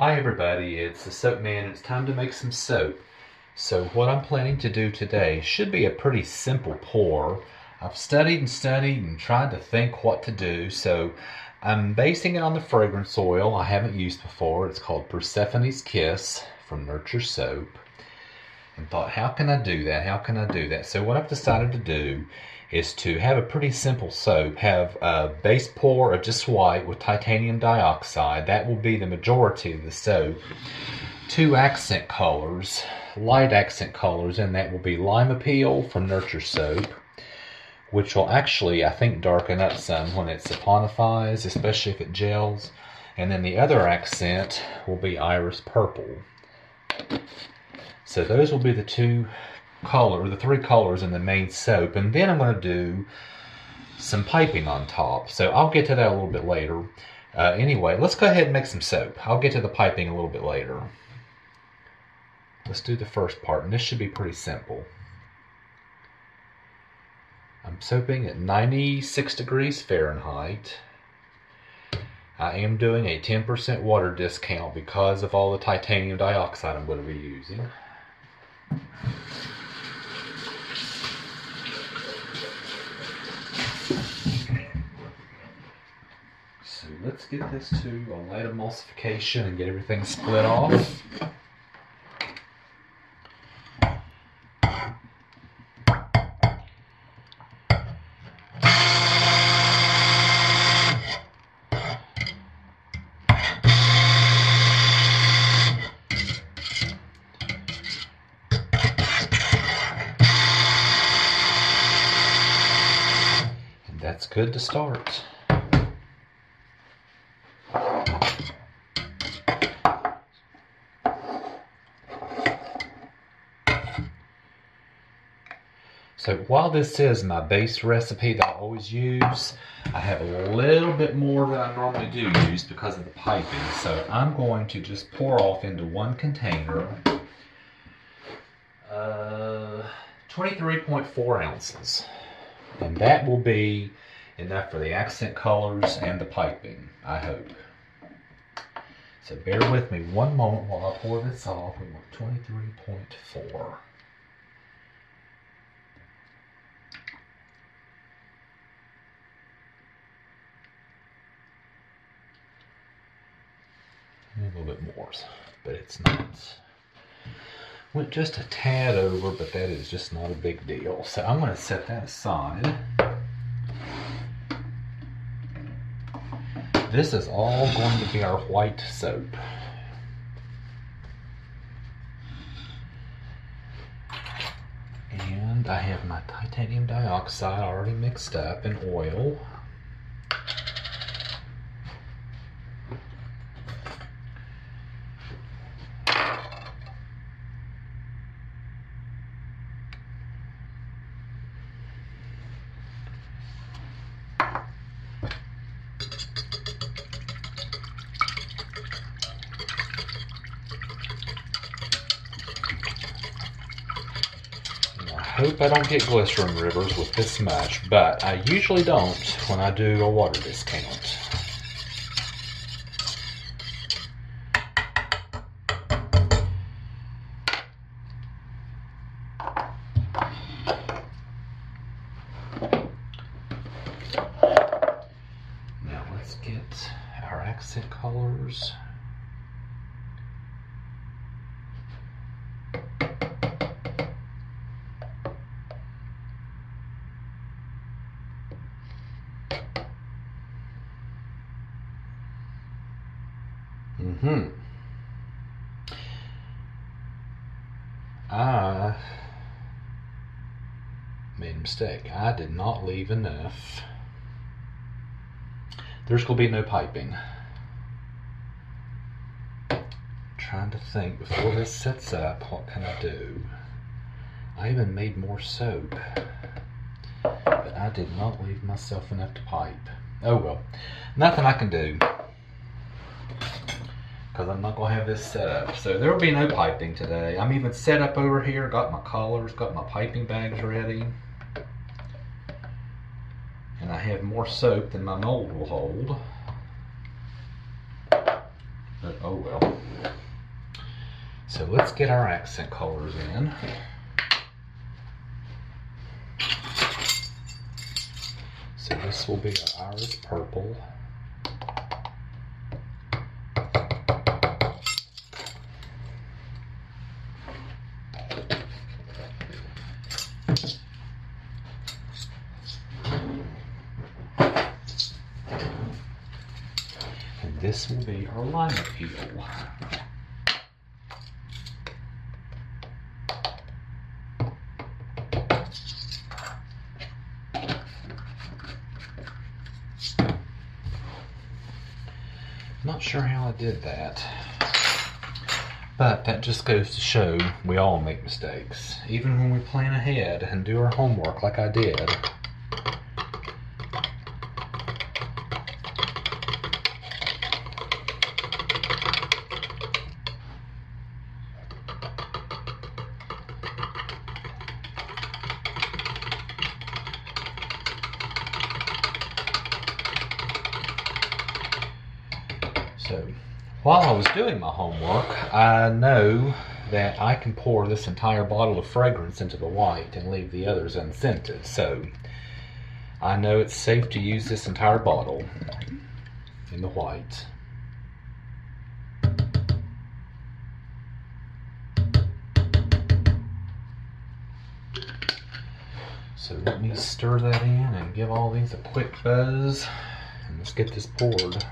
Hi everybody, it's the Soap Man. It's time to make some soap. So what I'm planning to do today should be a pretty simple pour. I've studied and tried to think what to do, so I'm basing it on the fragrance oil I haven't used before. It's called Persephone's Kiss from Nurture Soap. And thought, how can I do that? So what I've decided to do is to have a pretty simple soap, have a base pour of just white with titanium dioxide. That will be the majority of the soap. 2 accent colors, light accent colors, and that will be Lima Peel from Nurture Soap, which will actually, I think, darken up some when it saponifies, especially if it gels. And then the other accent will be Iris Purple. So those will be the 3 colors in the main soap, and then I'm going to do some piping on top. So I'll get to that a little bit later. Anyway, let's go ahead and make some soap. I'll get to the piping a little bit later. Let's do the first part, and this should be pretty simple. I'm soaping at 96 degrees Fahrenheit. I am doing a 10% water discount because of all the titanium dioxide I'm going to be using. So let's get this to a light emulsification and get everything split off. That's good to start. So while this is my base recipe that I always use, I have a little bit more than I normally do use because of the piping. So I'm going to just pour off into one container 23.4 ounces. And that will be enough for the accent colors and the piping, I hope. So bear with me one moment while I pour this off. We want 23.4. A little bit more, but it's not. Went just a tad over, but that is just not a big deal. So I'm going to set that aside. This is all going to be our white soap. And I have my titanium dioxide already mixed up in oil. I hope I don't get glycerin rivers with this much, but I usually don't when I do a water discount. Now let's get our accent colors. I made a mistake. I did not leave enough. There's going to be no piping. I'm trying to think before this sets up, what can I do? I even made more soap, but I did not leave myself enough to pipe. Oh well, nothing I can do, because I'm not going to have this set up. So there will be no piping today. I'm even set up over here, got my collars, got my piping bags ready. And I have more soap than my mold will hold. But oh well. So let's get our accent colors in. So this will be our iris purple. And this will be our lima peel. Not sure how I did that, but that just goes to show we all make mistakes, even when we plan ahead and do our homework like I did. So, while I was doing my homework, I know that I can pour this entire bottle of fragrance into the white and leave the others unscented. So, I know it's safe to use this entire bottle in the white. So let me stir that in and give all these a quick buzz, and let's get this poured.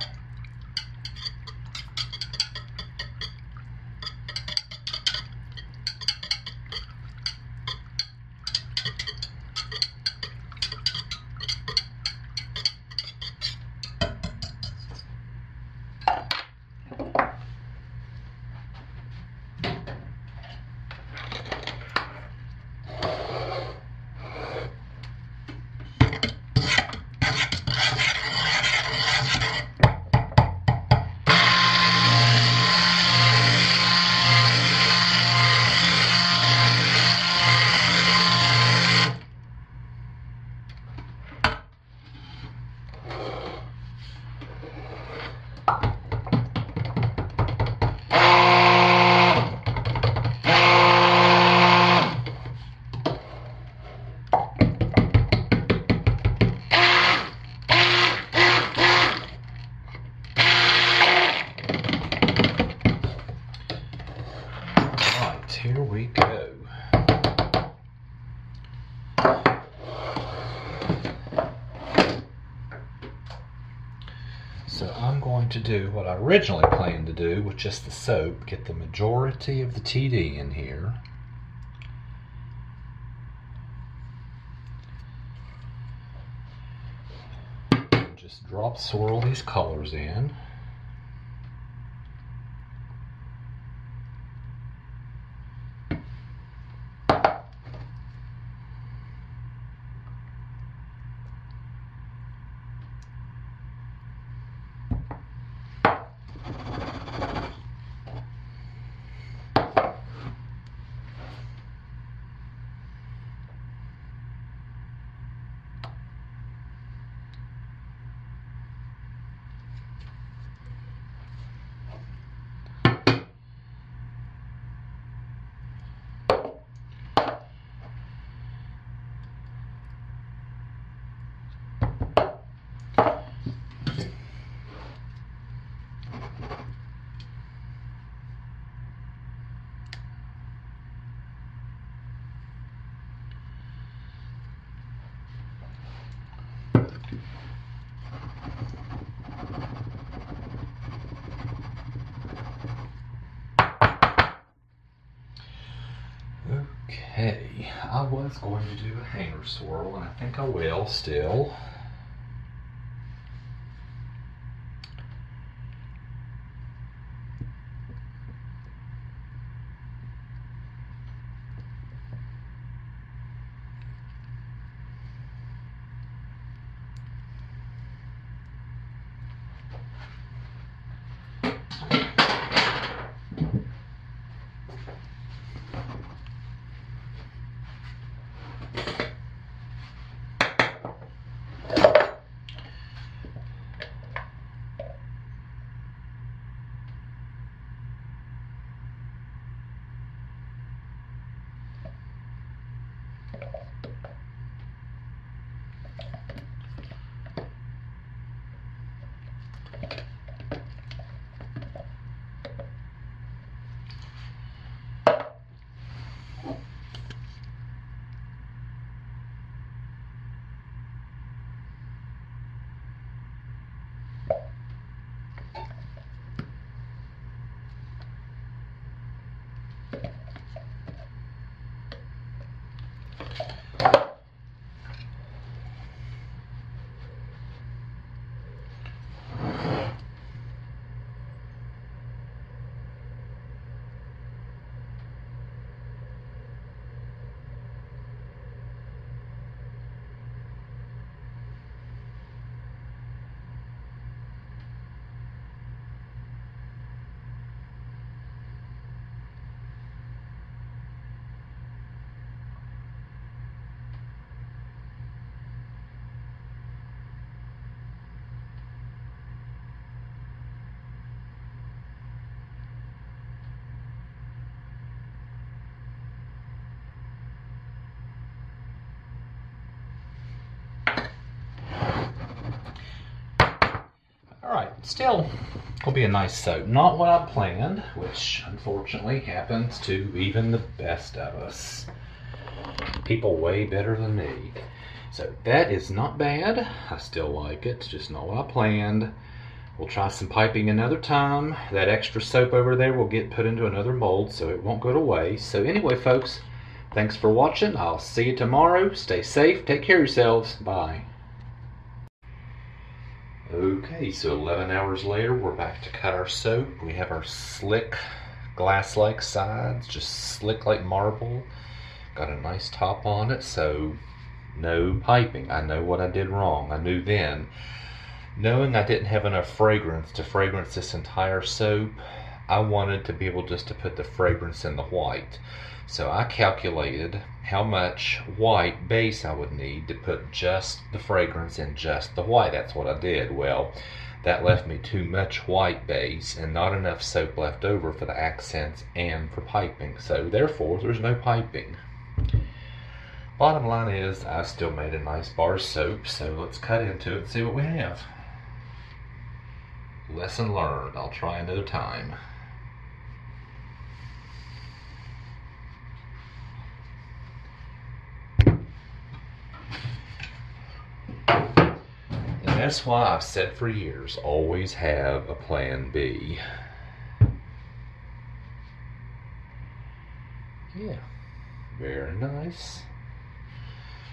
Here we go. So I'm going to do what I originally planned to do with just the soap, get the majority of the TD in here. And just swirl these colors in. Okay, I was going to do a hanger swirl, and I think I will still. still will be a nice soap. Not what I planned, which unfortunately happens to even the best of us. People way better than me. So that is not bad. I still like it. It's just not what I planned. We'll try some piping another time. That extra soap over there will get put into another mold so it won't go to waste. So anyway, folks, thanks for watching. I'll see you tomorrow. Stay safe. Take care of yourselves. Bye. Okay, so 11 hours later, we're back to cut our soap. We have our slick glass-like sides, just slick like marble. Got a nice top on it, so no piping. I know what I did wrong. I knew then. Knowing I didn't have enough fragrance to fragrance this entire soap, I wanted to be able just to put the fragrance in the white. So I calculated how much white base I would need to put just the fragrance in just the white. That's what I did. Well, that left me too much white base and not enough soap left over for the accents and for piping. So therefore, there's no piping. Bottom line is, I still made a nice bar of soap, so let's cut into it and see what we have. Lesson learned. I'll try another time. And that's why I've said for years, always have a plan B. Yeah, very nice.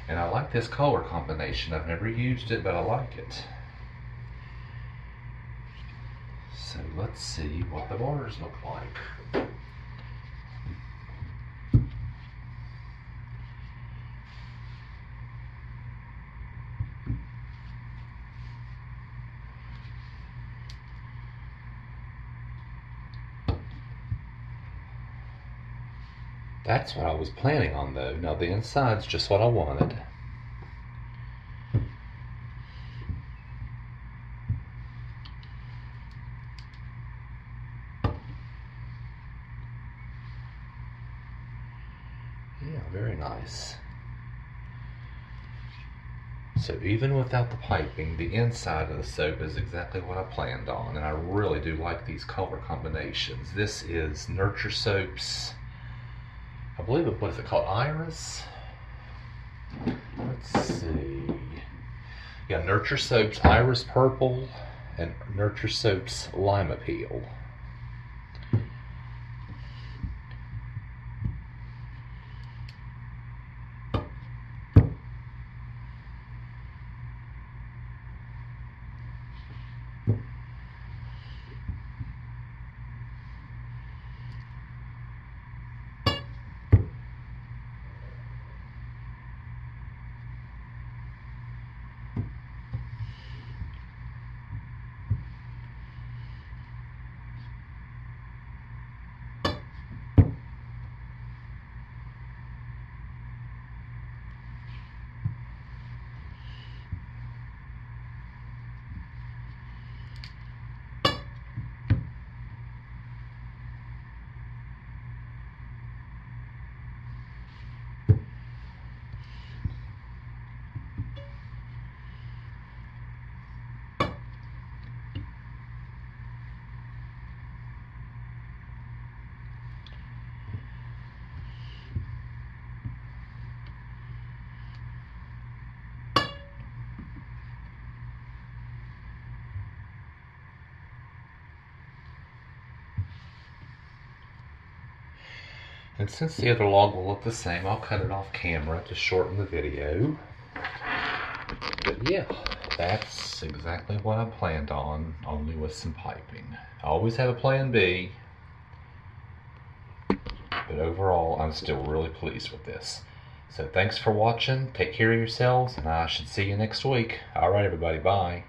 And I like this color combination. I've never used it, but I like it. So let's see what the bars look like. That's what I was planning on though. Now the inside's just what I wanted. Yeah, very nice. So even without the piping, the inside of the soap is exactly what I planned on, and I really do like these color combinations. This is Nurture Soaps. I believe what is it called? Iris? Let's see. Yeah, Nurture Soaps Iris Purple and Nurture Soaps Lime Appeal. And since the other log will look the same, I'll cut it off camera to shorten the video. But yeah, that's exactly what I planned on, only with some piping. I always have a plan B, but overall I'm still really pleased with this. So thanks for watching, take care of yourselves, and I should see you next week. Alright everybody, bye.